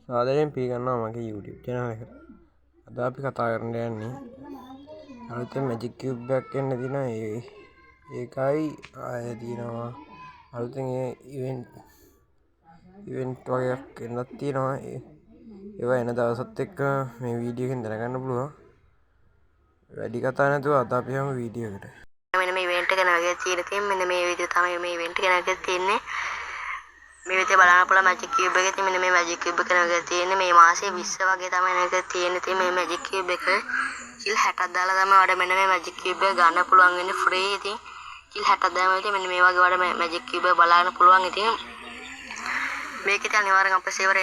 සාදරයෙන් පිළිගන්නවා මගේ YouTube channel එකට. අද අපි කතා කරන්න යන්නේ අලුතෙන් Magic Cube එකක් එන්න තියෙනවා. ඒකයි ආයෙ තියෙනවා අලුතෙන් event වගේක් එන්නත් තියෙනවා. ඒවා එන දවසත් එක්ක මේ වීඩියෝ එකෙන් දැනගන්න පුළුවන්. වැඩි කතා නැතුව අද අපි යමු වීඩියෝ එකට. මෙන්න මේ ඉවෙන්ට් එක නගලා තියෙන්නේ මෙන්න මේ වීඩියෝ තමයි මේ ඉවෙන්ට් එක නගලා තියෙන්නේ. මේ විදිහට බලන්න පුළුවන් Magic Cube එකේ මෙන්න මේ Magic Cube එක නගලා තියෙන්නේ මේ මාසේ 20 වගේ තමයි නගලා තියෙන්නේ මේ Magic Cube එක. කිල් 60ක් දාලා තමයි වඩ මෙන්න මේ Magic Cube එක ගන්න පුළුවන් වෙන්නේ ෆ්‍රී ඉතින්. කිල් 60ක් දාම ඉතින් මෙන්න මේ වගේ වඩ Magic Cube එක බලන්න පුළුවන් ඉතින්. මේකේ තියෙන අනිවාර්යෙන් අපේ සේවර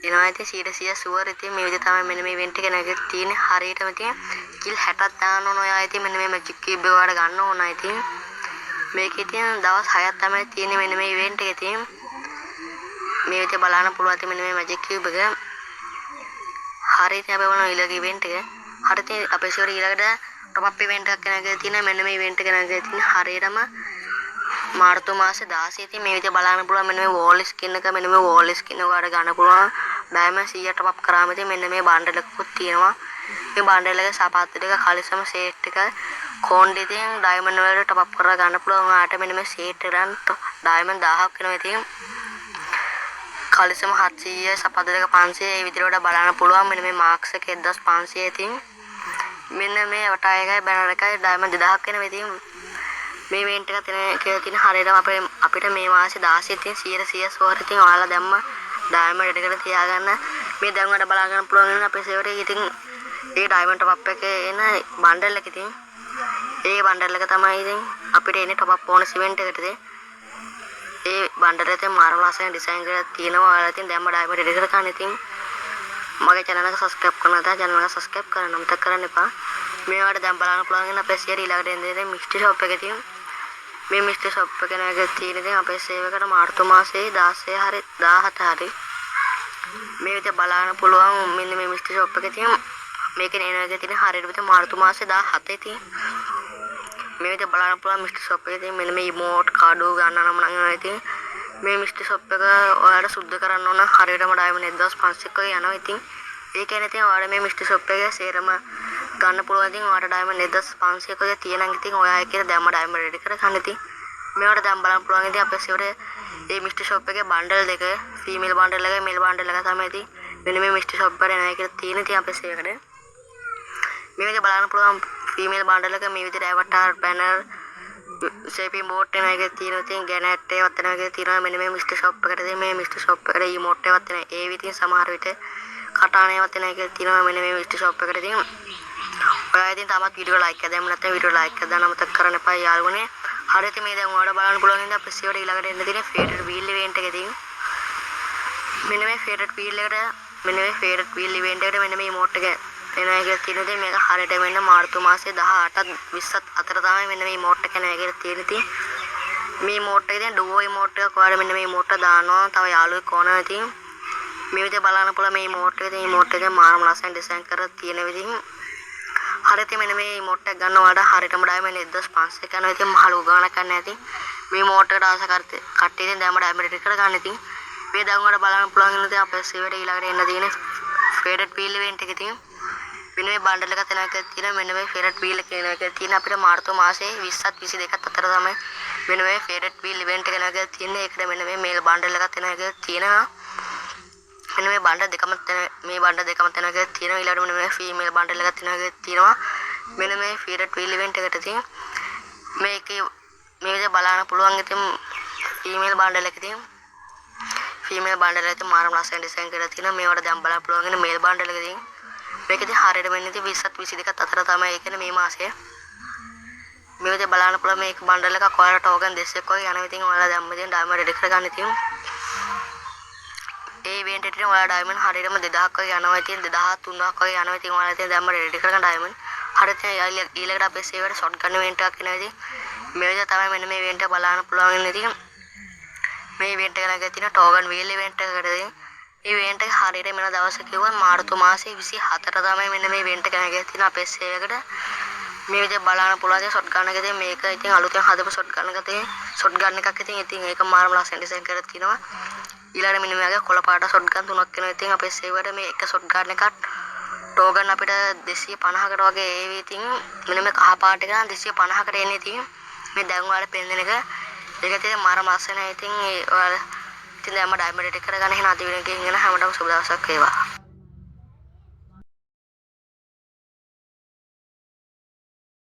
එනවා ඉතින් 100% ෂුවර් ඉතින් මේ විදිහට තමයි මෙන්න මේ ඉවෙන්ට් එක නගලා තියෙන්නේ හරියටම ඉතින් කිල් 60ක් දාන්න ඕන ඔයා ඉතින් මෙන්න මේ Magic Cube එක වඩ ගන්න ඕන ඉතින්. මේකේ තියෙන දවස් 6ක් තමයි තියෙන්නේ මෙන්න මේ ඉවෙන්ට් එක ඉතින්. මේ විදිහට බලන්න පුළුවන් ඉතින් මෙන්න මේ Magic Cube එක. හරියට අපි බලන ඊළඟ ඉවෙන්ට් එක. හරියට අපේ සේවර ඊළඟට টপ අප් ඉවෙන්ට් එකක් නගලා තියෙනවා මෙන්න මේ ඉවෙන්ට් එක නගලා තියෙන්නේ හරියටම මාර්තු මාසේ 16 ඉතින් මේ විදිහට බලන්න පුළුවන් මෙන්න මේ වෝල් ස්කින් එක මෙන්න මේ වෝල් ස්කින් එක වඩ ගන්න පුළුවන්. ඩයමන්ඩ් 100 টপ අප් කරාම ඉතින් මෙන්න මේ බණ්ඩල් එකකුත් තියෙනවා. මේ බණ්ඩල් එකේ සපාත්තු දෙක කලිසම සෙට් එක කොණ්ඩේ ඉතින් ඩයමන්ඩ් වලට টপ අප් කරලා ගන්න පුළුවන්. ආට මෙන්න මේ සෙට් එකෙන් ඩයමන්ඩ් 1000ක් වෙනවා ඉතින්. කලිසම 700 සපාත්තු දෙක 500 මේ විදිහට බලන්න පුළුවන්. මෙන්න මේ මාක්ස් එක 1500 ඉතින්. මෙන්න මේ වටා එකයි බැනර් එකයි ඩයමන්ඩ් 2000ක් වෙනවා ඉතින්. මේ ඉවෙන්ට් එක තියෙන හරියටම අපිට මේ මාසේ 16 ඉතින් 100% ස්කෝර් ඉතින් ඔයාලා දැම්ම ඩයමන්ඩ් එකට තියාගන්න මේ දැන් වල බලා ගන්න පුළුවන් වෙන අපේ සේවරේ ඉතින් ඒ ඩයමන්ඩ් টপ අප් එකේ එන බණ්ඩල් එක ඉතින් ඒ බණ්ඩල් එක තමයි ඉතින් අපිට එන්නේ টপ අප් බෝනස් ඉවෙන්ට් එකට ඉතින් ඒ බණ්ඩල් එකේ මාරම ලස්සන ඩිසයින් කරලා තියෙනවා ඔයාලා ඉතින් දැම්ම ඩයමන්ඩ් එකට ගන්න ඉතින් මගේ channel එක subscribe කරන්න නැත්නම් channel එක subscribe කරන්න අමතක කරන්න එපා මේවට දැන් බලන්න පුළුවන් වෙන අපේ සේවරේ ඊළඟට එන්නේ මිස්ටි ෂොප් එකේ ඉතින් මේ මිස්ටර් ෂොප් එක නගලා තියෙන ඉතින් අපේ සේවකට මාර්තු මාසේ 16 හරි 17 හරි මේ විදිහට බලන්න පුළුවන් මෙන්න මේ මිස්ටර් ෂොප් එක තියෙන මේකේ නේනගලා තියෙන හරියට විතර මාර්තු මාසේ 17 ඉතින් මේ විදිහට බලන්න පුළුවන් මිස්ටර් ෂොප් එකේ තියෙන මෙන්න මේ ඉමෝට් කාඩෝ ගන්න නම් නම් ඉතින් මේ මිස්ටර් ෂොප් එක ඔයාලට සුද්ධ කරන්න ඕන හරියටම ඩයමන්ඩ් 1500 වගේ යනවා ඉතින් ඒ කියන්නේ ඉතින් ඔයාලා මේ මිස්ටර් ෂොප් එකේ සේරම ගන්න පුළුවන් ඉතින් ඔයාලට ඩයමන්ඩ් 1500 වගේ තියෙනවා ඉතින් ඔයා ඒකේ දැම්ම ඩයමන්ඩ් රෙඩි කර ගන්න ඉතින් මේවට දැන් බලන්න පුළුවන් ඉතින් අපේ සේවරේ මේ මිස්ටර් ෂොප් එකේ බණ්ඩල් දෙක ෆීමේල් බණ්ඩල් එකයි මේල් බණ්ඩල් එක තමයි ඉතින් මෙන්න මේ මිස්ටර් ෂොප් එකේ නෑ කියලා තියෙන ඉතින් අපේ සේවරේ මේ විදිහට බලන්න පුළුවන් ෆීමේල් බණ්ඩල් එක මේ විදිහට ඇවටාර් බැනර් ෂේපින් බෝඩ් එකේ තියෙන ඉතින් ගැනට් ඒවත් නැගේ තියෙනවා මෙන්න මේ මිස්ටර් ෂොප් එකට ඉතින් මේ මිස්ටර් ෂොප් එකට ඉමෝට් ඒවත් නැහැ ඒ විදිහින් සමහර විට කටානේවත් නැහැ තියෙනවා මෙන්න මේ මිස්ටර් ෂොප් එකට ඉතින් ඔයා ඉතින් තාමත් වීඩියෝ ලයික් කරලා දැම්ම නැත්නම් වීඩියෝ ලයික් කරලා දාන්න අමතක කරන්න එපා යාළුවනේ හරියට මේ දැන් ඔයාලට බලන්න පුළුවන් ඉතින් අපේ සේවරේ ඊළඟට එන්න තියෙන ෆේවරට් වීල් ඉවෙන්ට් එක ඉතින් මෙන්න මේ ෆේවරට් වීල් එකට මෙන්න මේ ෆේවරට් වීල් ඉවෙන්ට් එකට මෙන්න මේ ඉමෝට් එක එනවා කියලා තියෙන ඉතින් මේක හරියට මෙන්න මාර්තු මාසේ 18ත් 20ත් අතර තමයි මෙන්න මේ ඉමෝට් එක එනවා කියලා තියෙන ඉතින් මේ ඉමෝට් එක ඉතින් ඩුවෝ ඉමෝට් එකක් ඔයාලා මෙන්න මේ ඉමෝට් එක දානවා තව යාළුවෙක් ඕනවා ඉතින් මේ විදිහට බලන්න පුළුවන් මේ ඉමෝට් එක ඉතින් ඉමෝට් එකේ මාරම ලස්සන ඩිසයින් කරලා තියෙන විදිහින් හරියට මෙන්න මේ ඉමෝට් එක ගන්නවාට හරියටම ඩයමන්ඩ් 1500 කරනවා ඉතින් මහලු ගාණක් ගන්න ඇති මේ ඉමෝට් එකට ආස කට්ටිය ඉතින් දැම්ම ඩයමන්ඩ් එකට ගන්න ඉතින් මේ දැන් වල බලන්න පුළුවන් ඉතින් අපේ සේවරේ ඊළඟට එන්න තියෙන ෆේවරට් වීල් ඉවෙන්ට් එක ඉතින් මෙන්න මේ බණ්ඩල් එක තැනක තියෙන මෙන්න මේ ෆේවරට් වීල් එක තියෙන අපිට මාර්තු මාසේ 20ත් 22ත් අතර තමයි මෙන්න මේ ෆේවරට් වීල් ඉවෙන්ට් එක නගලා තියෙන්නේ ඒකට මෙන්න මේ මේල් බණ්ඩල් එකක් තැනක තියෙනවා මෙන්න මේ බණ්ඩල් දෙකම මේ බණ්ඩල් දෙකම තැනක තියෙනවා ඊළඟට මෙන්න මේ ෆීමේල් බණ්ඩල් එකක් තැනක තියෙනවා මෙන්න මේ ෆේවරට් වීල් ඉවෙන්ට් එකට ඉතින් මේකේ මේ විදිහට බලන්න පුළුවන් ඉතින් ෆීමේල් බණ්ඩල් එක ඉතින් ෆීමේල් බණ්ඩල් එකේ මාරම ලස්සන ඩිසයින් කරලා තියෙනවා මේවට දැන් බලන්න පුළුවන් ඉන්නේ මේල් බණ්ඩල් එක ඉතින් මේක ඉතින් හරියට වෙන්නේ ඉතින් 20ත් 22ත් අතර තමයි ඒ කියන්නේ මේ මාසේ මේ විදිහට බලන්න පුළුවන් මේක බණ්ඩල් එකක් ඔයාලට ටෝකන් 200ක් වගේ යනවා ඉතින් ඔයාලා දැම්ම ඉතින් ඩයමන්ඩ් රෙඩි කරගන්න ඉතින් ඒ ඉවෙන්ට් එකට ඔයාලා ඩයමන්ඩ් හරියටම 2000ක් වගේ යනවා ඉතින් 2000 3000ක් වගේ යනවා ඉතින් ඔයාලා ඉතින් දැම්ම රෙඩි කරගන්න ඩයමන්ඩ් හරියට ඊළඟට අපේ සේවරේ ෂොට් ගන්න ඉවෙන්ට් එකක් එනවා ඉතින් මේ විදිහට තමයි මෙන්න මේ ඉවෙන්ට් එක බලන්න පුළුවන් ඉන්නේ ඉතින් මේ ඉවෙන්ට් එක නැගලා තියෙන ටෝකන් වීල් ඉවෙන්ට් එකකට ඉතින් ඉවෙන්ට් එක හරියට මෙන්න දවස කිව්වොත් මාර්තු මාසේ 24 තමයි මෙන්න මේ ඉවෙන්ට් එක නැගලා තියෙන අපේ සේවයකට මේ විදිහට බලන්න පුළුවන් ඉතින් ෂොට් ගන්න එක ඉතින් මේක ඉතින් අලුතෙන් හදපු ෂොට් ගන්න එකක් ඉතින් ඒක මාරම ලස්සන ඩිසයින් කරලා තියෙනවා ඊළඟ මෙන්න මේගේ කොළ පාට ෂොට් ගන් 3ක් එනවා. ඉතින් අපේ සේවයට මේ එක ෂොට් ගන් එකක් ටෝගන් අපිට 250කට වගේ ඒවි. ඉතින් මෙන්න මේ කහ පාට එක නම් 250කට එන්නේ. ඉතින් මේ දැන් ඔයාලට පෙන්නන එක ඒක තියෙන මාර මාස් වෙනවා. ඉතින් ඔයාලා ඉතින් දැන් මම ඩයමන්ඩ් එක කරගන්න එහෙනම් අද වීඩියෝ එකකින් එන හැමදාම සුබ දවසක් වේවා.